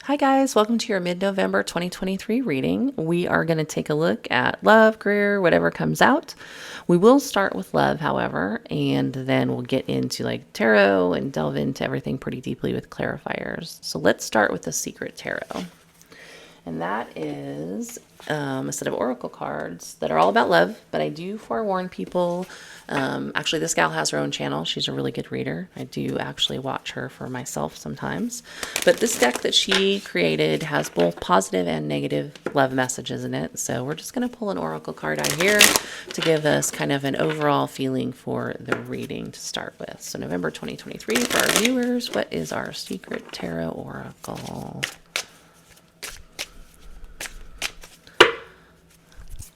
Hi guys, welcome to your mid-November 2023 reading. We are going to take a look at love, career, whatever comes out. We will start with love, however, and then we'll get into like tarot and delve into everything pretty deeply with clarifiers. So let's start with the Secret Tarot. And that is a set of oracle cards that are all about love, but I do forewarn people. Actually, this gal has her own channel. She's a really good reader. I do actually watch her for myself sometimes. But this deck that she created has both positive and negative love messages in it. So we're just going to pull an oracle card out here to give us kind of an overall feeling for the reading to start with. So November 2023 for our viewers, what is our Secret Tarot oracle?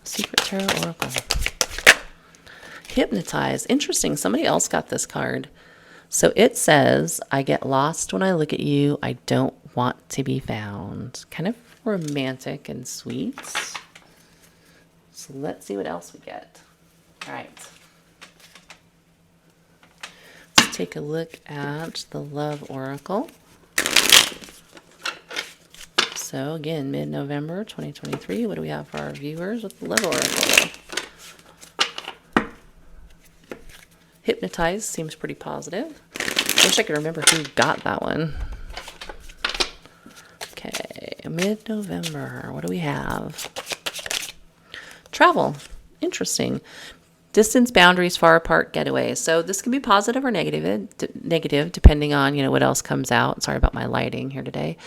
Secret Tarot Oracle. Hypnotize. Interesting. Somebody else got this card. So it says, I get lost when I look at you. I don't want to be found. Kind of romantic and sweet. So let's see what else we get. All right. Let's take a look at the Love Oracle. So again, mid-November 2023, what do we have for our viewers with the Love Oracle? Hypnotize seems pretty positive. I wish I could remember who got that one. Okay, mid-November, what do we have? Travel, interesting. Distance, boundaries, far apart, getaways. So this can be positive or negative depending on, what else comes out. Sorry about my lighting here today.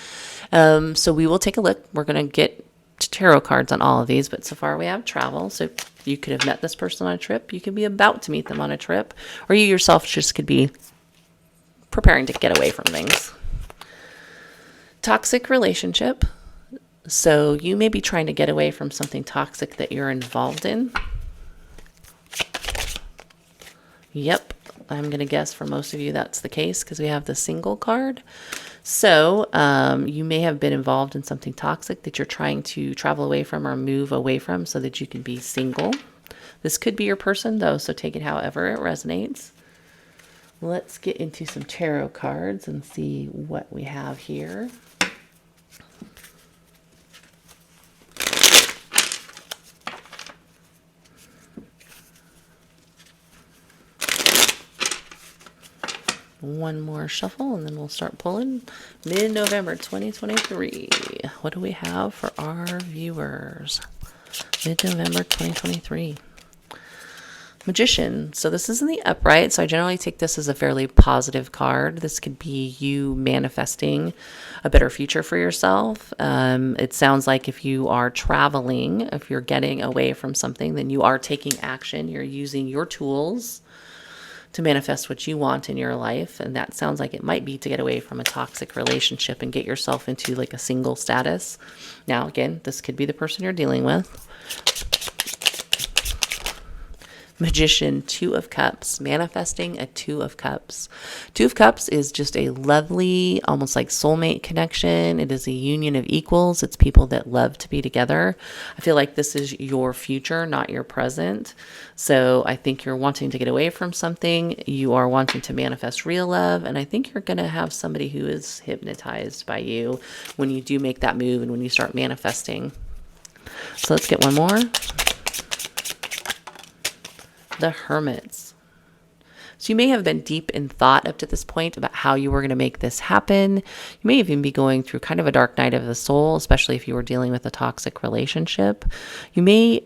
So we will take a look. We're going to get tarot cards on all of these, but so far we have travel. So you could have met this person on a trip. You could be about to meet them on a trip, or you yourself just could be preparing to get away from things. Toxic relationship. So you may be trying to get away from something toxic that you're involved in. Yep, I'm going to guess for most of you that's the case because we have the single card. So you may have been involved in something toxic that you're trying to travel away from or move away from so that you can be single. This could be your person though, so take it however it resonates. Let's get into some tarot cards and see what we have here. One more shuffle and then we'll start pulling. Mid-November 2023. What do we have for our viewers? Mid-November 2023. Magician. So this is in the upright. So I generally take this as a fairly positive card. This could be you manifesting a better future for yourself. It sounds like if you are traveling, if you're getting away from something, then you are taking action. You're using your tools to manifest what you want in your life. And that sounds like it might be to get away from a toxic relationship and get yourself into like a single status. Now, again, this could be the person you're dealing with. Magician, Two of Cups, manifesting a Two of Cups. Two of Cups is just a lovely, almost like soulmate connection. It is a union of equals. It's people that love to be together. I feel like this is your future, not your present. So I think you're wanting to get away from something. You are wanting to manifest real love. And I think you're going to have somebody who is hypnotized by you when you do make that move and when you start manifesting. So let's get one more. The Hermits. So you may have been deep in thought up to this point about how you were going to make this happen. You may even be going through kind of a dark night of the soul, especially if you were dealing with a toxic relationship. You may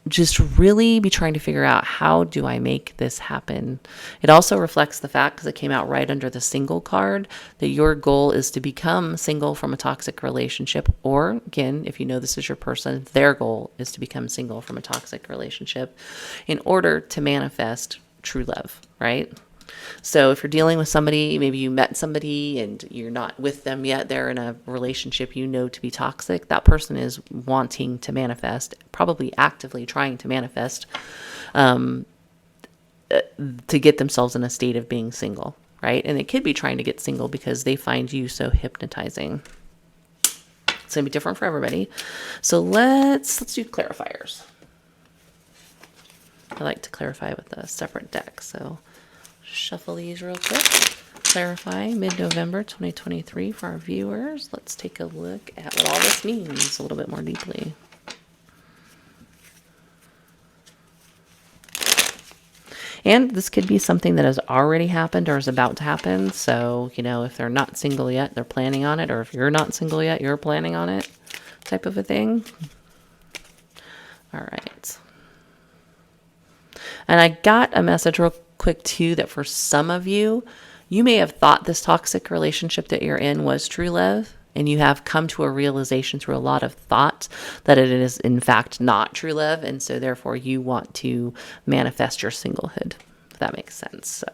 just really be trying to figure out, how do I make this happen? It also reflects the fact, because it came out right under the single card, that your goal is to become single from a toxic relationship. Or again, if you know this is your person, their goal is to become single from a toxic relationship in order to manifest true love, right? So if you're dealing with somebody, maybe you met somebody and you're not with them yet, they're in a relationship you know to be toxic, that person is wanting to manifest, probably actively trying to manifest, to get themselves in a state of being single, right? And they could be trying to get single because they find you so hypnotizing. It's going to be different for everybody. So let's do clarifiers. I like to clarify with a separate deck, so shuffle these real quick. clarify mid-November 2023 for our viewers. Let's take a look at what all this means a little bit more deeply. And this could be something that has already happened or is about to happen. So, you know, if they're not single yet, they're planning on it. Or if you're not single yet, you're planning on it, type of a thing. All right. And I got a message real quick too that for some of you, you may have thought this toxic relationship that you're in was true love, and you have come to a realization through a lot of thought that it is in fact not true love, and so therefore you want to manifest your singlehood, if that makes sense. So,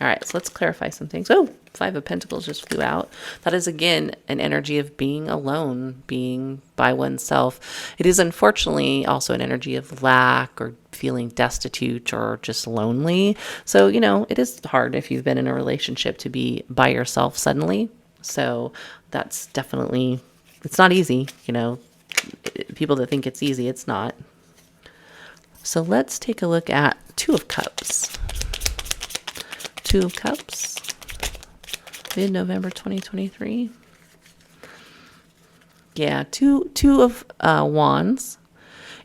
all right, so let's clarify some things. Oh, Five of Pentacles just flew out. That is, again, an energy of being alone, being by oneself. It is unfortunately also an energy of lack or feeling destitute or just lonely. So, you know, it is hard if you've been in a relationship to be by yourself suddenly. So that's definitely, it's not easy, you know, people that think it's easy, it's not. So let's take a look at Two of Cups. Two of Cups, mid-November 2023. Yeah, two of Wands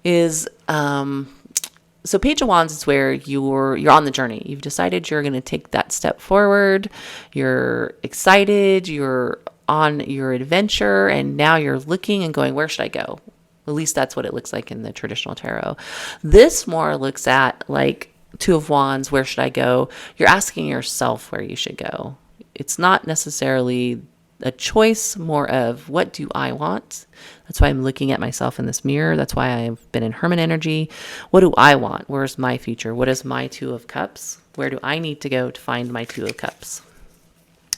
is, so Page of Wands is where you're on the journey. You've decided you're going to take that step forward. You're excited. You're on your adventure, and now you're looking and going, where should I go? At least that's what it looks like in the traditional tarot. This more looks at like Two of Wands, where should I go? You're asking yourself where you should go. It's not necessarily a choice, more of what do I want? That's why I'm looking at myself in this mirror. That's why I've been in Hermit energy. What do I want? Where's my future? What is my Two of Cups? Where do I need to go to find my Two of Cups?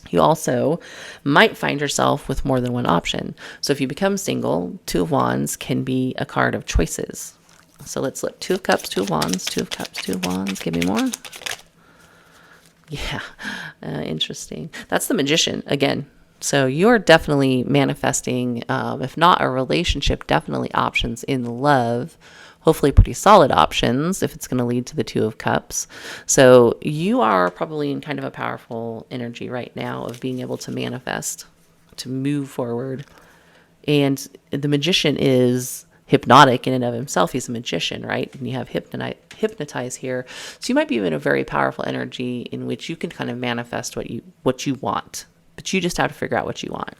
You also might find yourself with more than one option. So if you become single, Two of Wands can be a card of choices. So let's look. Two of Cups, Two of Wands, Two of Cups, Two of Wands. Give me more. Yeah, interesting. That's the Magician again. So you're definitely manifesting, if not a relationship, definitely options in love. Hopefully pretty solid options if it's going to lead to the Two of Cups. So you are probably in kind of a powerful energy right now of being able to manifest, to move forward. And the Magician is hypnotic in and of himself. He's a magician, right? And you have hypnotize here. So you might be in a very powerful energy in which you can kind of manifest what you want. But you just have to figure out what you want.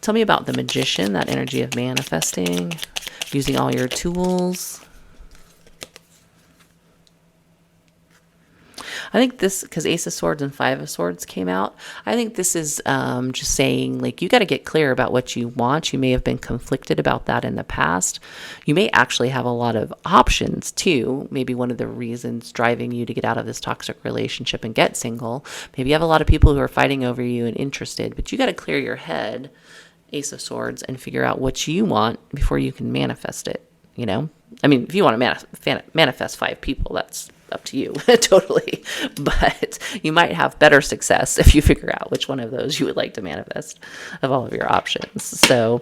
Tell me about the Magician, that energy of manifesting, using all your tools. I think this, because Ace of Swords and Five of Swords came out, I think this is just saying, like, you got to get clear about what you want. You may have been conflicted about that in the past. You may actually have a lot of options, too. Maybe one of the reasons driving you to get out of this toxic relationship and get single. Maybe you have a lot of people who are fighting over you and interested, but you got to clear your head, Ace of Swords, and figure out what you want before you can manifest it, you know? I mean, if you want to manifest 5 people, that's up to you totally, but you might have better success if you figure out which one of those you would like to manifest of all of your options. So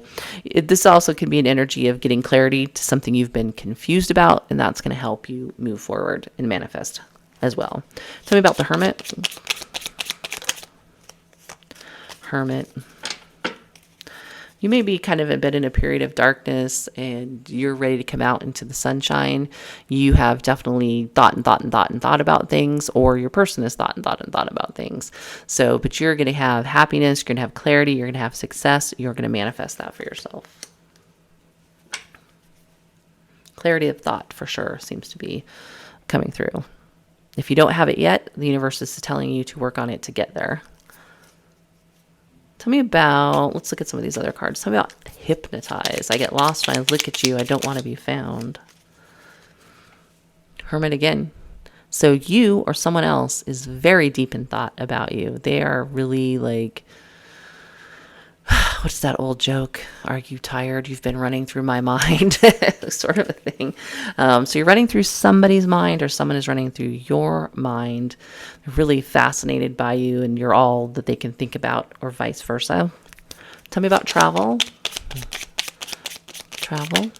this also can be an energy of getting clarity to something you've been confused about, and that's going to help you move forward and manifest as well. Tell me about the Hermit. Hermit. You may be kind of a bit in a period of darkness and you're ready to come out into the sunshine. You have definitely thought about things, or your person has thought about things. So, but you're going to have happiness, you're going to have clarity, you're going to have success, you're going to manifest that for yourself. Clarity of thought for sure seems to be coming through. If you don't have it yet, the universe is telling you to work on it to get there. Tell me about, let's look at some of these other cards. Tell me about hypnotize. I get lost when I look at you. I don't want to be found. Hermit again. So you or someone else is very deep in thought about you. They are really like, what's that old joke? Are you tired? You've been running through my mind, sort of a thing. So you're running through somebody's mind, or someone is running through your mind. They're really fascinated by you, and you're all that they can think about, or vice versa. Tell me about travel. Travel.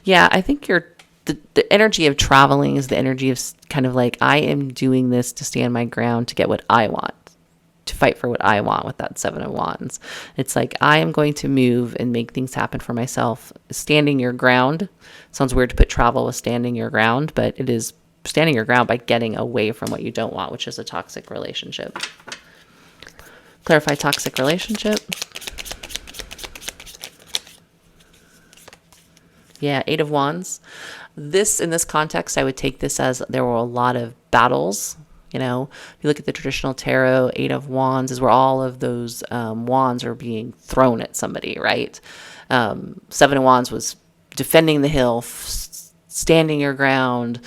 Yeah, I think you're the energy of traveling is the energy of kind of like, I am doing this to stand my ground, to get what I want, to fight for what I want with that Seven of Wands. It's like, I am going to move and make things happen for myself. Standing your ground. Sounds weird to put travel with standing your ground, but it is standing your ground by getting away from what you don't want, which is a toxic relationship. Clarify toxic relationship. Yeah, Eight of Wands. In this context, I would take this as there were a lot of battles. You know, if you look at the traditional tarot, Eight of Wands is where all of those wands are being thrown at somebody, right? Seven of Wands was defending the hill, standing your ground.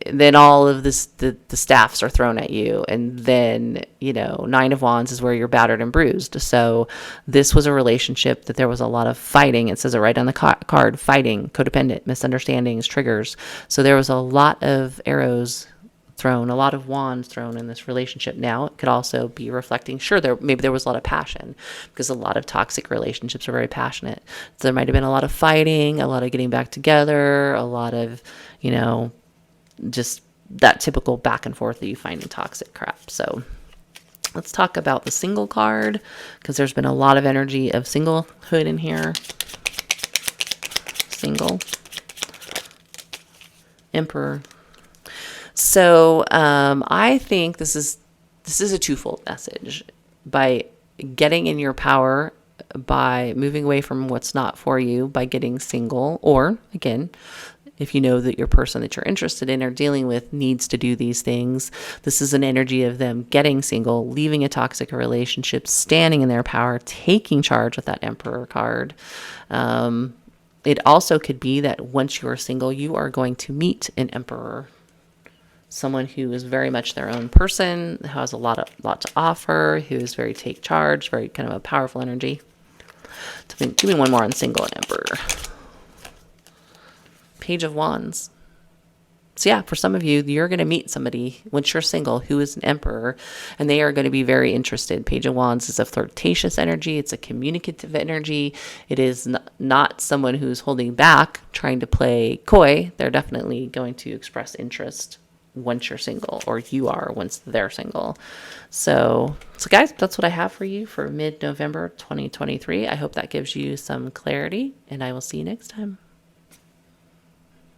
Then all of this, the staffs are thrown at you. And then, you know, Nine of Wands is where you're battered and bruised. So this was a relationship that there was a lot of fighting. It says it right on the card, fighting, codependent, misunderstandings, triggers. So there was a lot of arrows thrown, a lot of wands thrown in this relationship. Now it could also be reflecting, sure, maybe there was a lot of passion, because a lot of toxic relationships are very passionate. So there might have been a lot of fighting, a lot of getting back together, a lot of, you know, just that typical back and forth that you find in toxic crap. So let's talk about the single card, because there's been a lot of energy of singlehood in here. Single. Emperor. So I think this is a twofold message. By getting in your power, by moving away from what's not for you, by getting single, or again, if you know that your person that you're interested in or dealing with needs to do these things, this is an energy of them getting single, leaving a toxic relationship, standing in their power, taking charge with that Emperor card. It also could be that once you're single, you are going to meet an Emperor, someone who is very much their own person, who has a lot to offer, who is very take charge, very kind of a powerful energy. Give me one more on single and Emperor. Page of Wands. So yeah, for some of you, you're going to meet somebody once you're single who is an Emperor, and they are going to be very interested. Page of Wands is a flirtatious energy. It's a communicative energy. It is not someone who's holding back, trying to play coy. They're definitely going to express interest once you're single, or you are once they're single. So guys, that's what I have for you for mid-November 2023. I hope that gives you some clarity, and I will see you next time.